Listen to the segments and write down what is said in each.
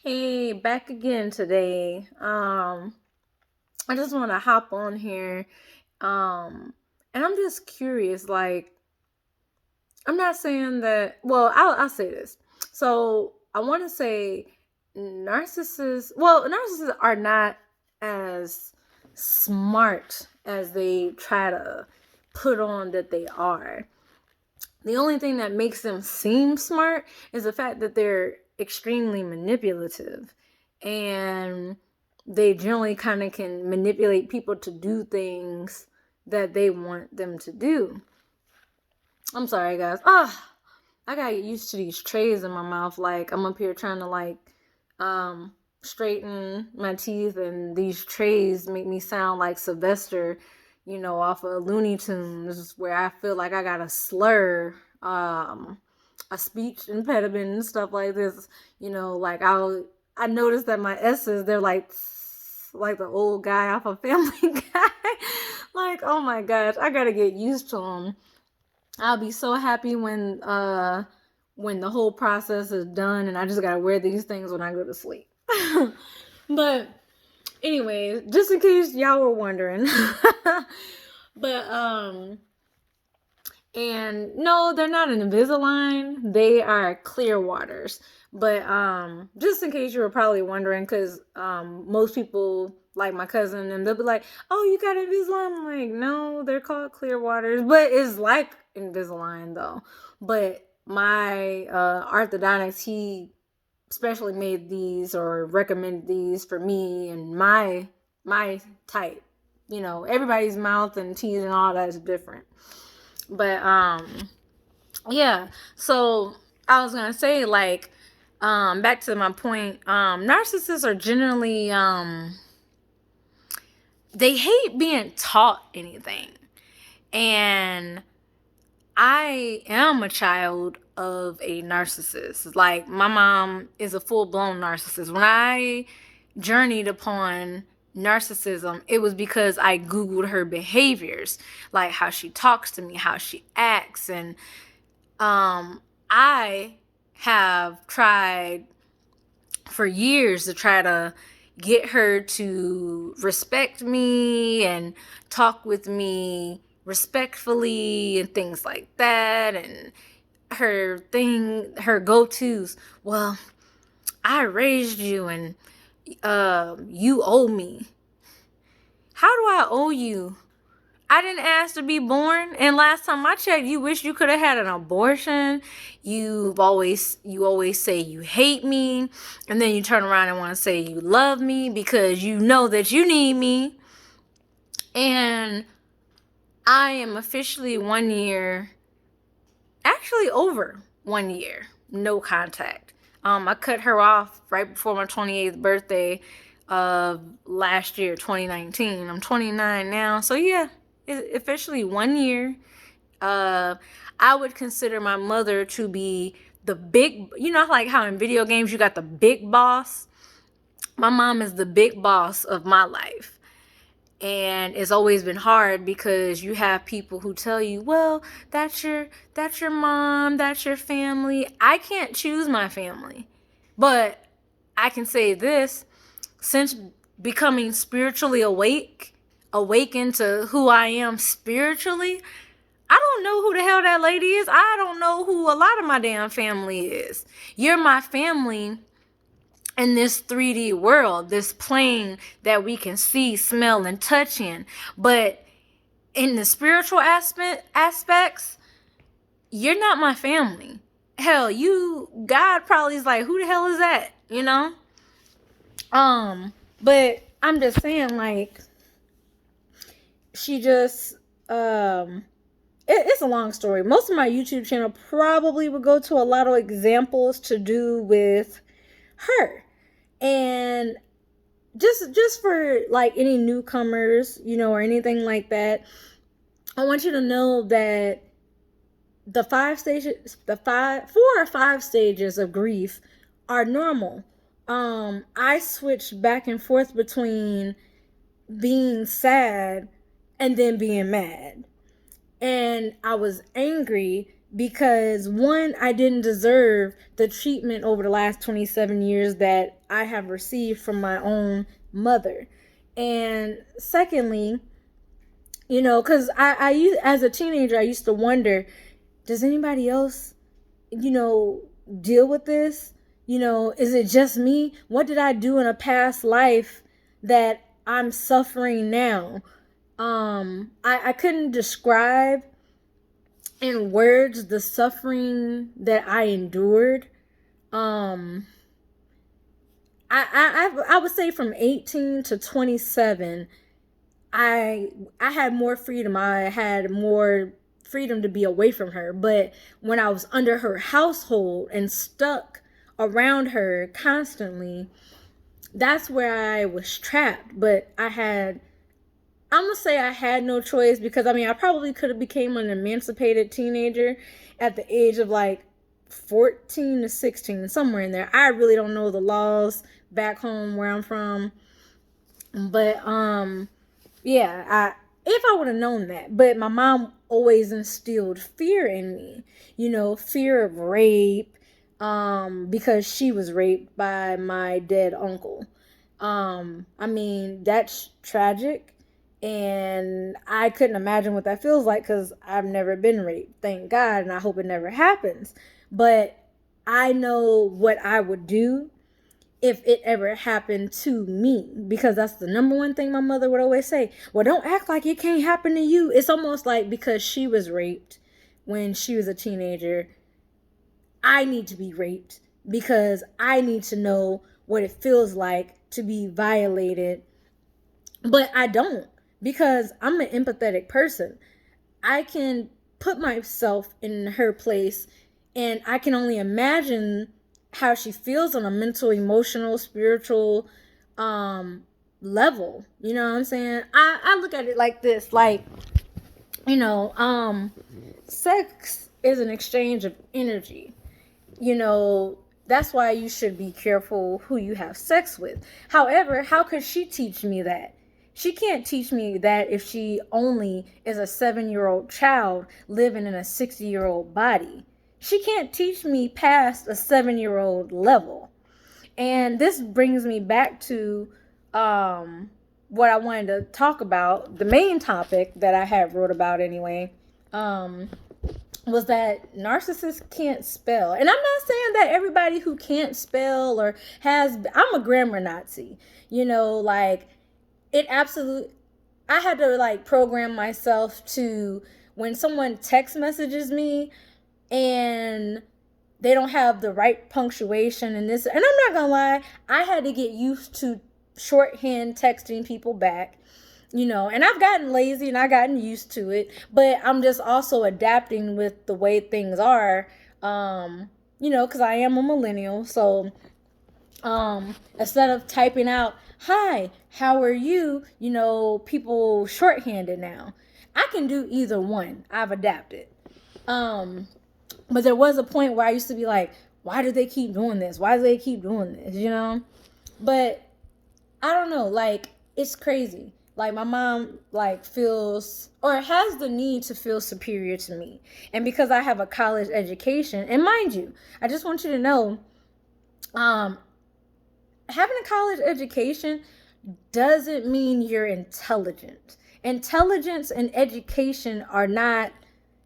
Hey, back again today. I just want to hop on here. And I'm just curious. Like, I'm not saying that. Well, I'll say this. So I want to say, narcissists. Well, narcissists are not as smart as they try to put on that they are. The only thing that makes them seem smart is the fact that they're extremely manipulative, and they generally kind of can manipulate people to do things that they want them to do. I'm sorry, guys. I gotta get used to these trays in my mouth. Like, I'm up here trying to um straighten my teeth, and these trays make me sound like Sylvester, off of Looney Tunes, where I feel like I got a slur, a speech impediment and stuff like this. Like I noticed that my S's, they're like the old guy off of Family Guy. Like, oh my gosh, I gotta get used to them. I'll be so happy when the whole process is done and I just gotta wear these things when I go to sleep. But anyways, just in case y'all were wondering. But and no, they're not an Invisalign. They are clear waters. But just in case you were probably wondering, because most people, like my cousin, and they'll be like, "Oh, you got Invisalign?" I'm like, "No, they're called clear waters, but it's like Invisalign though." But my orthodontist, he specially made these or recommended these for me and my type. Everybody's mouth and teeth and all that is different. But yeah. So I was gonna say, like, back to my point, narcissists are generally they hate being taught anything. And I am a child of a narcissist. Like, my mom is a full-blown narcissist. When I journeyed upon narcissism, it was because I Googled her behaviors, like how she talks to me, how she acts. And I have tried for years to try to get her to respect me and talk with me respectfully and things like that. And her go-tos, well, I raised you and you owe me. How do I owe you? I didn't ask to be born, and last time I checked, you wish you could have had an abortion. You always say you hate me, and then you turn around and want to say you love me because you know that you need me. And I am officially 1 year, actually over 1 year, no contact. I cut her off right before my 28th birthday of last year, 2019. I'm 29 now, so yeah, it's officially 1 year. Uh, I would consider my mother to be the big, like how in video games you got the big boss. My mom is the big boss of my life. And it's always been hard because you have people who tell you, well, that's your mom, that's your family. I can't choose my family. But I can say this, since becoming spiritually awakened to who I am spiritually, I don't know who the hell that lady is. I don't know who a lot of my damn family is. You're my family in this 3D world, this plane that we can see, smell, and touch in. But in the spiritual aspects, you're not my family. Hell, God probably is like, who the hell is that? But I'm just saying, like, she just, it's a long story. Most of my YouTube channel probably would go to a lot of examples to do with her. And just for like any newcomers, or anything like that, I want you to know that four or five stages of grief are normal. I switched back and forth between being sad and then being mad. And I was angry because one, I didn't deserve the treatment over the last 27 years that I have received from my own mother. And secondly, because I used, as a teenager, I used to wonder, does anybody else, deal with this? Is it just me? What did I do in a past life that I'm suffering now? I couldn't describe in words the suffering that I endured. Um, I would say from 18 to 27, I had more freedom. I had more freedom to be away from her. But when I was under her household and stuck around her constantly, that's where I was trapped. But I'm gonna say I had no choice, because I probably could have became an emancipated teenager at the age of like 14 to 16, somewhere in there. I really don't know the laws back home where I'm from. But yeah, if I would have known that. But my mom always instilled fear in me, fear of rape, because she was raped by my dead uncle. That's tragic, and I couldn't imagine what that feels like, because I've never been raped, thank God, and I hope it never happens. But I know what I would do if it ever happened to me, because that's the number one thing my mother would always say. Well, don't act like it can't happen to you. It's almost like because she was raped when she was a teenager, I need to be raped, because I need to know what it feels like to be violated. But I don't, because I'm an empathetic person. I can put myself in her place, and I can only imagine how she feels on a mental, emotional, spiritual level. You know what I'm saying? I look at it like this, like, sex is an exchange of energy. That's why you should be careful who you have sex with. However, how could she teach me that? She can't teach me that if she only is a 7-year-old child living in a 60-year-old body. She can't teach me past a 7-year-old level. And this brings me back to what I wanted to talk about. The main topic that I had wrote about anyway, was that narcissists can't spell. And I'm not saying that everybody who can't spell or I'm a grammar Nazi. It absolutely, I had to program myself to, when someone text messages me and they don't have the right punctuation and this, and I'm not gonna lie, I had to get used to shorthand texting people back, and I've gotten lazy and I've gotten used to it, but I'm just also adapting with the way things are, because I am a millennial. So instead of typing out, hi, how are you, people shorthanded now. I can do either one. I've adapted. But there was a point where I used to be like, why do they keep doing this? Why do they keep doing this? But I don't know, it's crazy. My mom feels, or has the need to feel superior to me. And because I have a college education, and mind you, I just want you to know, having a college education doesn't mean you're intelligent. Intelligence and education are not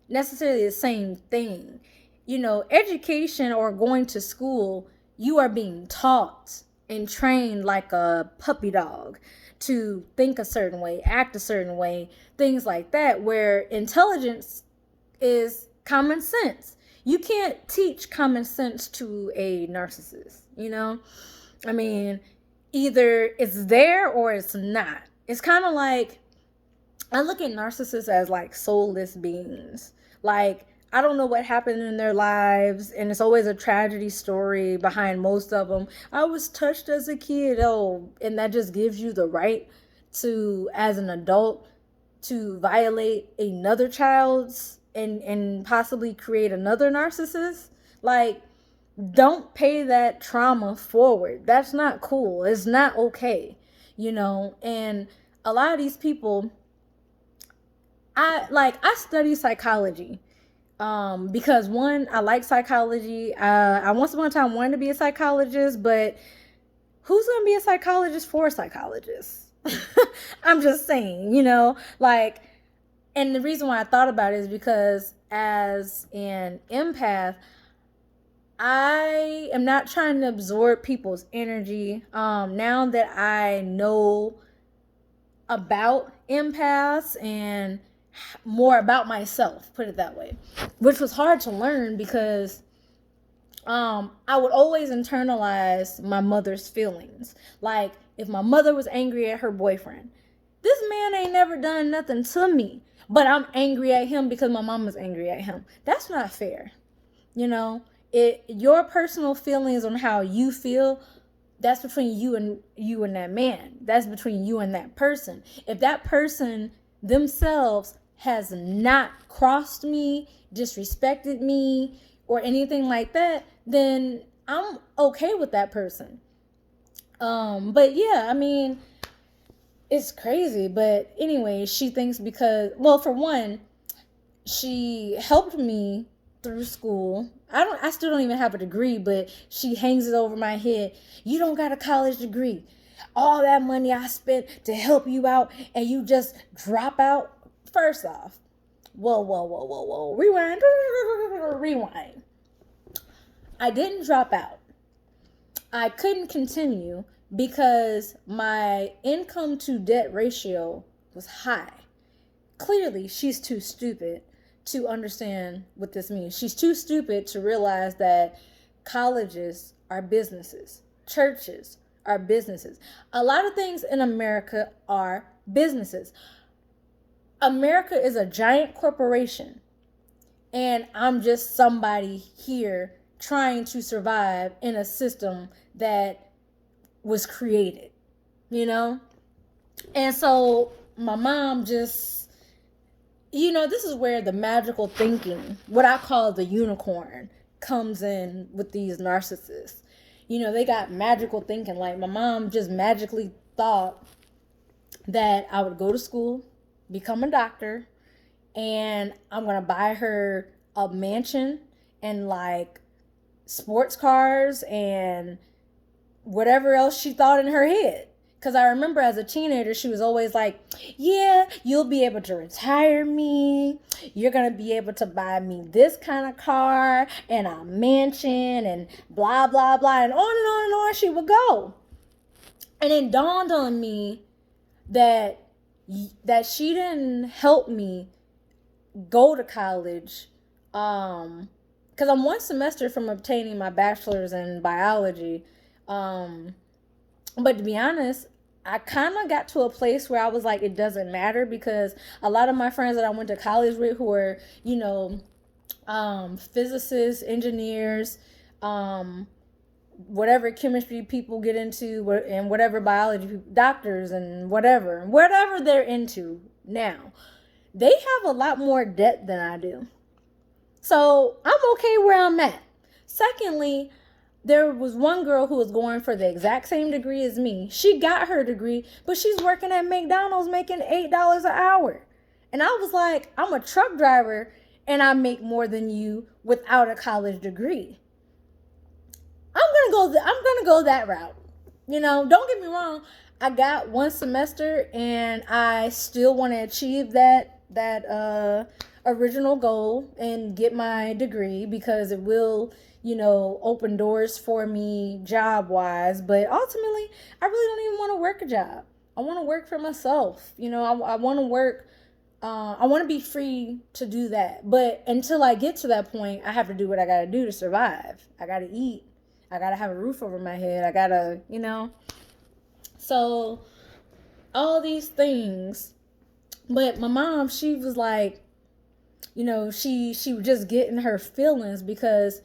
necessarily the same thing. Education or going to school, you are being taught and trained like a puppy dog to think a certain way, act a certain way, things like that, where intelligence is common sense. You can't teach common sense to a narcissist, either it's there or it's not. It's kind of like, I look at narcissists as soulless beings. I don't know what happened in their lives, and it's always a tragedy story behind most of them. I was touched as a kid, and that just gives you the right to, as an adult, to violate another child's and possibly create another narcissist. Don't pay that trauma forward. That's not cool. It's not okay, and a lot of these people, I study psychology. Because one, I like psychology. I once upon a time wanted to be a psychologist, but who's going to be a psychologist for a psychologist? I'm just saying, like, and the reason why I thought about it is because as an empath, I am not trying to absorb people's energy. Now that I know about empaths and more about myself, put it that way, which was hard to learn because I would always internalize my mother's feelings. Like, if my mother was angry at her boyfriend, this man ain't never done nothing to me, but I'm angry at him because my mom was angry at him. That's not fair. Your personal feelings on how you feel, that's between you and that man. That's between you and that person. If that person themselves has not crossed me, disrespected me, or anything like that, then I'm okay with that person. But yeah, I mean, it's crazy. But anyway, she thinks because, well, for one, she helped me through school. I still don't even have a degree, but she hangs it over my head. You don't got a college degree. All that money I spent to help you out and you just drop out. First off, whoa. Rewind. I didn't drop out. I couldn't continue because my income to debt ratio was high. Clearly, she's too stupid to understand what this means. She's too stupid to realize that colleges are businesses. Churches are businesses. A lot of things in America are businesses. America is a giant corporation, and I'm just somebody here trying to survive in a system that was created, And so my mom just, this is where the magical thinking, what I call the unicorn, comes in with these narcissists. They got magical thinking. Like, my mom just magically thought that I would go to school, become a doctor, and I'm going to buy her a mansion and like sports cars and whatever else she thought in her head. Because I remember as a teenager, she was always like, yeah, you'll be able to retire me. You're going to be able to buy me this kind of car and a mansion and blah, blah, blah. And on she would go. And it dawned on me that she didn't help me go to college. Because I'm one semester from obtaining my bachelor's in biology. But to be honest, I kind of got to a place where I was like, it doesn't matter, because a lot of my friends that I went to college with who were, physicists, engineers, whatever chemistry people get into, and whatever biology, doctors and whatever they're into now, they have a lot more debt than I do. So I'm okay where I'm at. Secondly, there was one girl who was going for the exact same degree as me. She got her degree, but she's working at McDonald's making $8 an hour. And I was like, I'm a truck driver and I make more than you without a college degree. I'm gonna go that route. Don't get me wrong. I got one semester and I still want to achieve that original goal and get my degree, because it will, open doors for me job wise. But ultimately, I really don't even want to work a job. I want to work for myself. I want to work. I want to be free to do that. But until I get to that point, I have to do what I got to do to survive. I got to eat. I got to have a roof over my head. I got to, So all these things. But my mom, she was like, she would just get in her feelings, because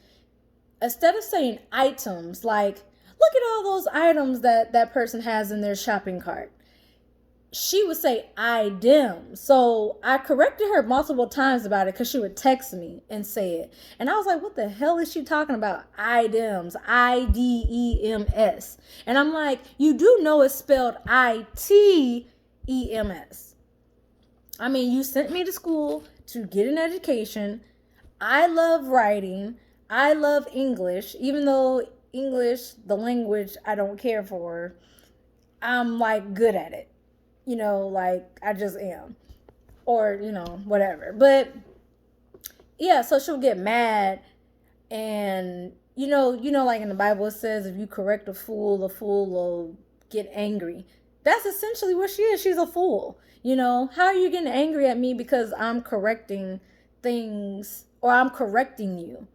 instead of saying items, like, look at all those items that person has in their shopping cart, she would say items. So I corrected her multiple times about it, because she would text me and say it. And I was like, what the hell is she talking about? Items, IDEMS. And I'm like, you do know it's spelled ITEMS. I mean, you sent me to school to get an education. I love writing. I love English, even though English, the language, I don't care for. I'm like good at it. Like I just am. Or, whatever. But yeah, so she'll get mad and like in the Bible it says if you correct a fool, the fool will get angry. That's essentially what she is. She's a fool. How are you getting angry at me because I'm correcting things or I'm correcting you?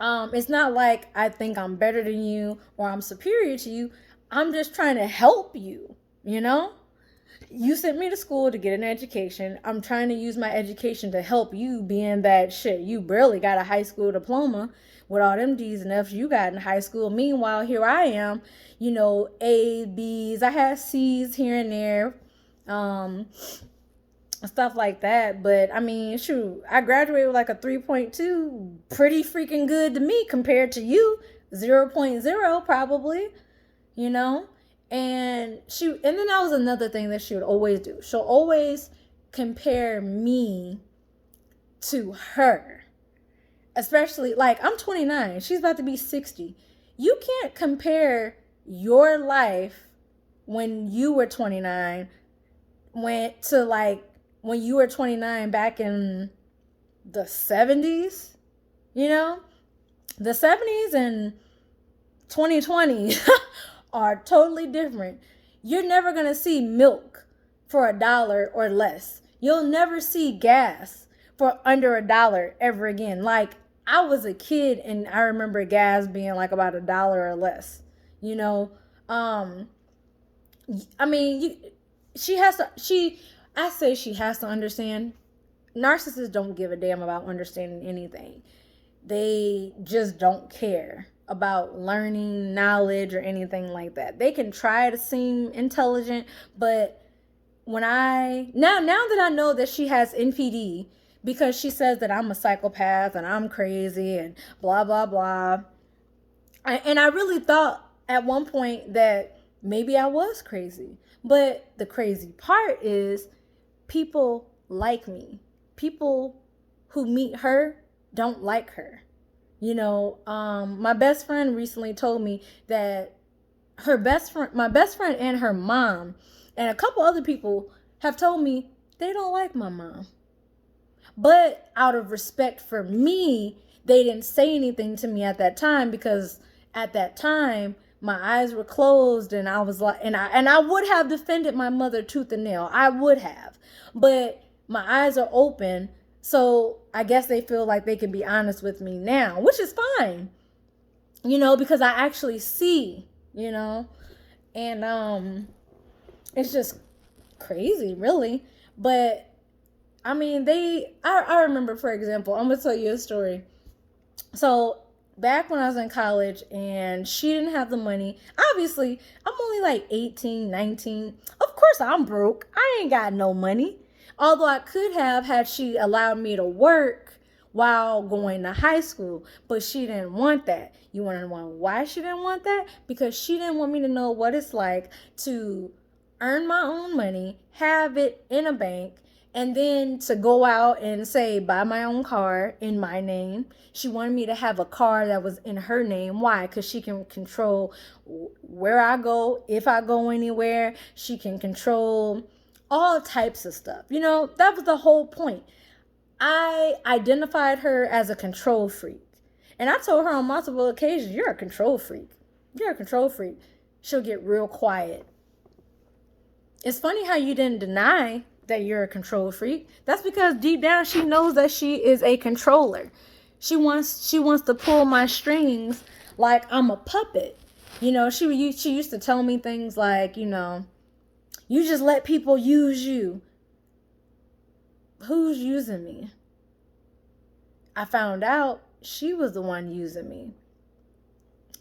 It's not like I think I'm better than you or I'm superior to you. I'm just trying to help you, You sent me to school to get an education. I'm trying to use my education to help you, being that shit. You barely got a high school diploma with all them D's and F's you got in high school. Meanwhile, here I am, A, B's. I had C's here and there. Stuff like that. But I mean, shoot, I graduated with like a 3.2, pretty freaking good to me compared to you. 0.0 probably, and then that was another thing that she would always do. She'll always compare me to her. Especially, like, I'm 29. She's about to be 60. You can't compare your life when you were 29 when you were 29 back in the 70s. The 70s and 2020 are totally different. You're never going to see milk for $1 or less. You'll never see gas for under $1 ever again. Like, I was a kid and I remember gas being like about $1 or less. I mean, she has to understand. Narcissists don't give a damn about understanding anything. They just don't care about learning, knowledge, or anything like that. They can try to seem intelligent, but now that I know that she has NPD, because she says that I'm a psychopath and I'm crazy and blah, blah, blah. And I really thought at one point that maybe I was crazy. But the crazy part is people like me. People who meet her don't like her. My best friend recently told me that my best friend and her mom and a couple other people have told me they don't like my mom. But out of respect for me, they didn't say anything to me at that time, because at that time my eyes were closed and I was like, and I would have defended my mother tooth and nail. I would have. But my eyes are open. So I guess they feel like they can be honest with me now, which is fine, because I actually see, and it's just crazy, really. But I mean, I remember, for example, I'm going to tell you a story. So back when I was in college and she didn't have the money, obviously, I'm only like 18, 19. Of course, I'm broke. I ain't got no money. Although I could have had she allowed me to work while going to high school, but she didn't want that. You want to know why she didn't want that? Because she didn't want me to know what it's like to earn my own money, have it in a bank, and then to go out and say, buy my own car in my name. She wanted me to have a car that was in her name. Why? Because she can control where I go, if I go anywhere. She can control all types of stuff. That was the whole point. I identified her as a control freak. And I told her on multiple occasions, you're a control freak. You're a control freak. She'll get real quiet. It's funny how you didn't deny that you're a control freak. That's because deep down she knows that she is a controller. She wants to pull my strings like I'm a puppet. She used to tell me things like, you just let people use you. Who's using me? I found out she was the one using me.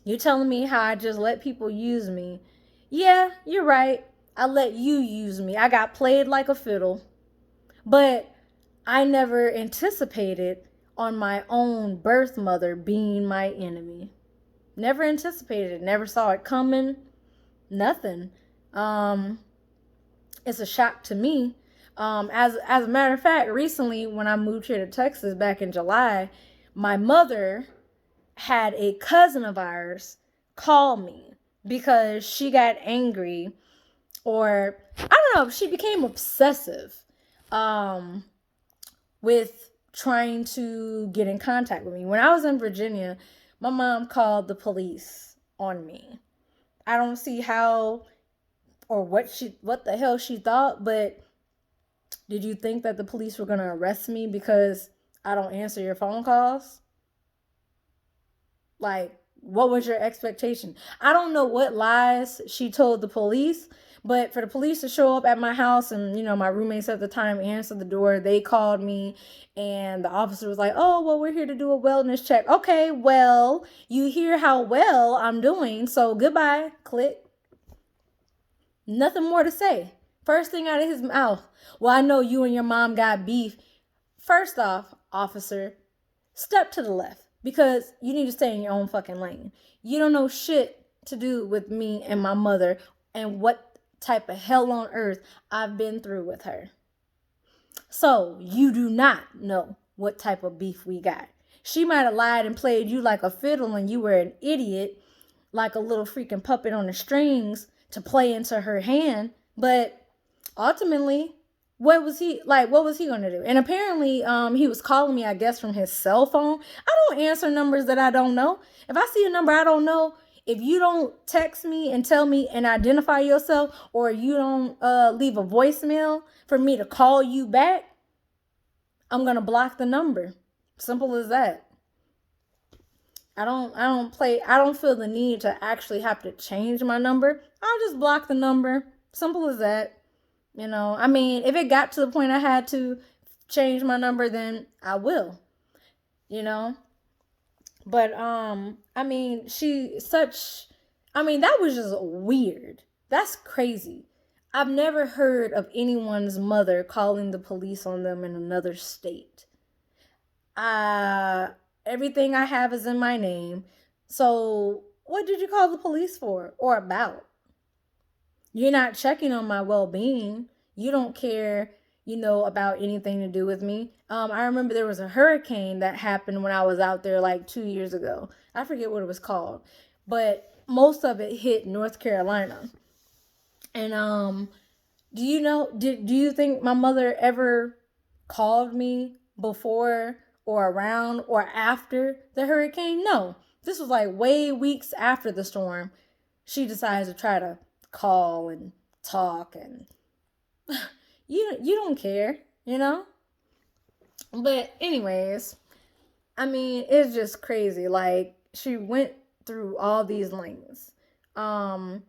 You telling me how I just let people use me? Yeah, you're right. I let you use me. I got played like a fiddle. But I never anticipated on my own birth mother being my enemy. Never anticipated it. Never saw it coming. Nothing. It's a shock to me. As a matter of fact, recently when I moved here to Texas back in July, my mother had a cousin of ours call me because she got angry, or I don't know, she became obsessive with trying to get in contact with me. When I was in Virginia, my mom called the police on me. I don't see how or what the hell she thought, but did you think that the police were going to arrest me because I don't answer your phone calls? Like, what was your expectation? I don't know what lies she told the police, but for the police to show up at my house and, my roommates at the time answered the door, they called me and the officer was like, oh, well, we're here to do a wellness check. Okay, well, you hear how well I'm doing, so goodbye, click. Nothing more to say. First thing out of his mouth, well, I know you and your mom got beef. First off, officer, step to the left because you need to stay in your own fucking lane. You don't know shit to do with me and my mother and what type of hell on earth I've been through with her. So you do not know what type of beef we got. She might have lied and played you like a fiddle and you were an idiot, like a little freaking puppet on the strings to play into her hand. But ultimately, what was he going to do? And apparently, he was calling me, I guess, from his cell phone. I don't answer numbers that I don't know. If I see a number I don't know, if you don't text me and tell me and identify yourself, or you don't leave a voicemail for me to call you back, I'm going to block the number. Simple as that. I don't feel the need to actually have to change my number. I'll just block the number. Simple as that. I mean, if it got to the point I had to change my number, then I will, But, I mean, that was just weird. That's crazy. I've never heard of anyone's mother calling the police on them in another state. Everything I have is in my name. So what did you call the police for or about? You're not checking on my well-being. You don't care, about anything to do with me. I remember there was a hurricane that happened when I was out there like 2 years ago. I forget what it was called, but most of it hit North Carolina. And do you think my mother ever called me before or around or after the hurricane? No. This was like way weeks after the storm. She decides to try to call and talk, and you don't care, But anyways, I mean, it's just crazy. Like, she went through all these lanes. And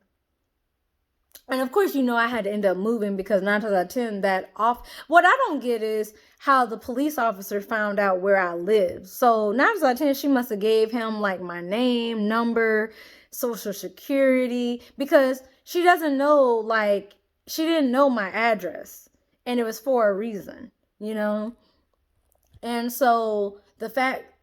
of course, I had to end up moving because 9 times out of 10 that off. What I don't get is how the police officer found out where I live. So 9 times out of 10, she must have gave him like my name, number, social security, because she doesn't know, like, she didn't know my address, and it was for a reason, And so 9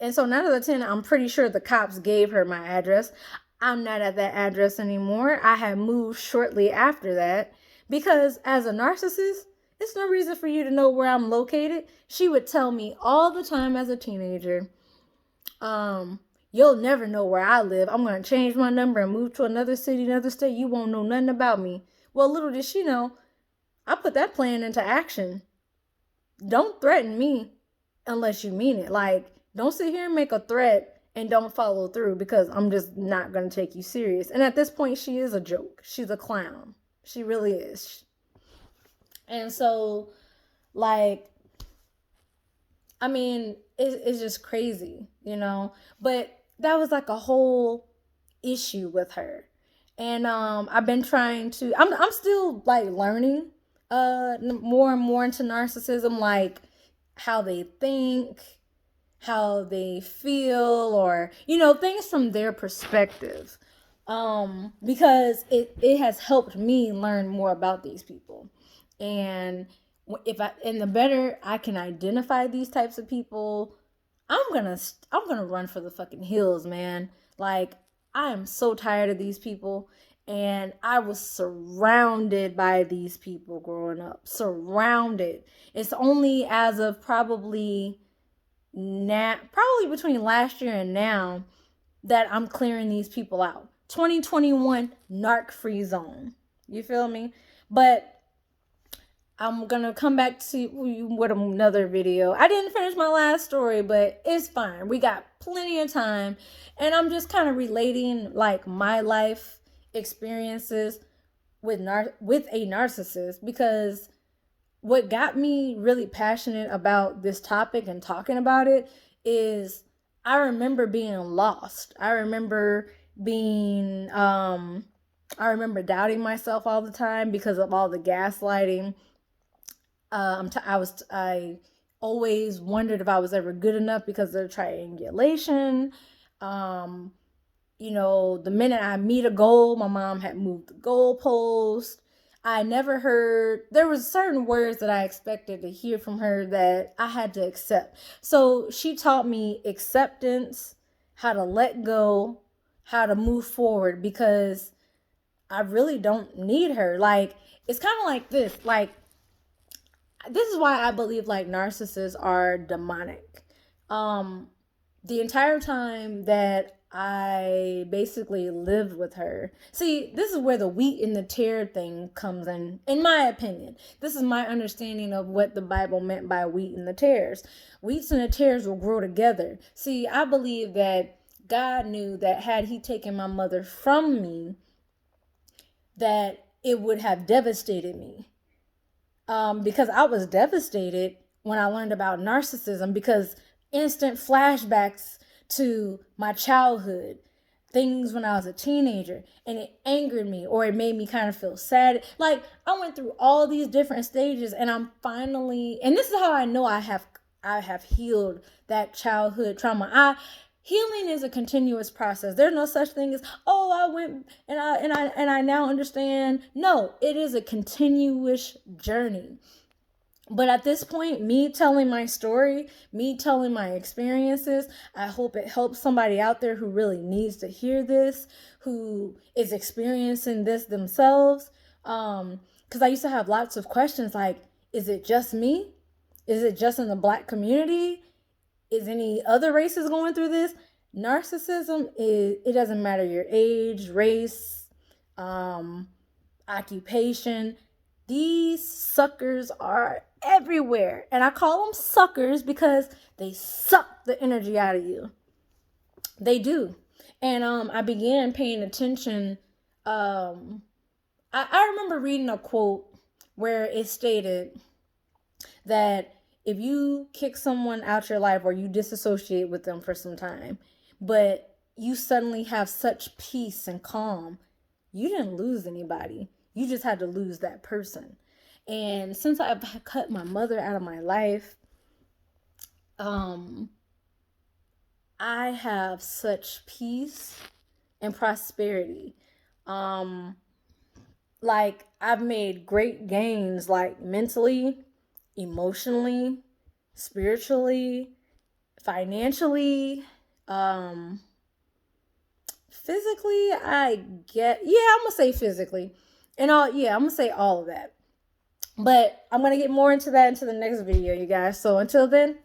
out of 10, I'm pretty sure the cops gave her my address. I'm not at that address anymore. I had moved shortly after that because as a narcissist, it's no reason for you to know where I'm located. She would tell me all the time as a teenager, you'll never know where I live. I'm going to change my number and move to another city, another state. You won't know nothing about me. Well, little did she know, I put that plan into action. Don't threaten me unless you mean it. Like, don't sit here and make a threat and don't follow through because I'm just not going to take you serious. And at this point, she is a joke. She's a clown. She really is. And so, like, I mean, it's just crazy, But that was like a whole issue with her. And I've been trying to, I'm still like learning more and more into narcissism, like how they think, how they feel, or, things from their perspective. Because it has helped me learn more about these people. And the better I can identify these types of people, I'm gonna run for the fucking hills, man. Like, I am so tired of these people. And I was surrounded by these people growing up. Surrounded. It's only as of probably between last year and now, that I'm clearing these people out. 2021 narc free zone. You feel me? But I'm gonna come back to you with another video. I didn't finish my last story, but it's fine. We got plenty of time. And I'm just kind of relating like my life experiences with a narcissist, because what got me really passionate about this topic and talking about it is I remember being lost. I remember doubting myself all the time because of all the gaslighting. I always wondered if I was ever good enough because of the triangulation. The minute I meet a goal, my mom had moved the goalpost. I never heard, there was certain words that I expected to hear from her that I had to accept. So she taught me acceptance, how to let go, how to move forward, because I really don't need her. Like, it's kind of like this. Like, this is why I believe like narcissists are demonic. The entire time that I basically lived with her. See, this is where the wheat and the tare thing comes in my opinion. This is my understanding of what the Bible meant by wheat and the tares. Wheats and the tares will grow together. See, I believe that God knew that had he taken my mother from me, that it would have devastated me. Because I was devastated when I learned about narcissism, because instant flashbacks to my childhood, things when I was a teenager, and it angered me, or it made me kind of feel sad. Like, I went through all these different stages, and I'm finally, and this is how I know I have healed that childhood trauma. Healing is a continuous process. There's no such thing as, oh, I went and I now understand. No, it is a continuous journey. But at this point, me telling my story, me telling my experiences, I hope it helps somebody out there who really needs to hear this, who is experiencing this themselves. Because I used to have lots of questions like, is it just me? Is it just in the Black community? Is any other races going through this? Narcissism it doesn't matter your age, race, occupation. These suckers are everywhere. And I call them suckers because they suck the energy out of you. They do. And I began paying attention. I remember reading a quote where it stated that if you kick someone out your life or you disassociate with them for some time, but you suddenly have such peace and calm, you didn't lose anybody. You just had to lose that person. And since I've cut my mother out of my life, I have such peace and prosperity. Like, I've made great gains, like mentally, emotionally, spiritually, financially, physically. I'm gonna say physically, and I'm gonna say all of that. But I'm gonna get more into that into the next video, you guys. So until then,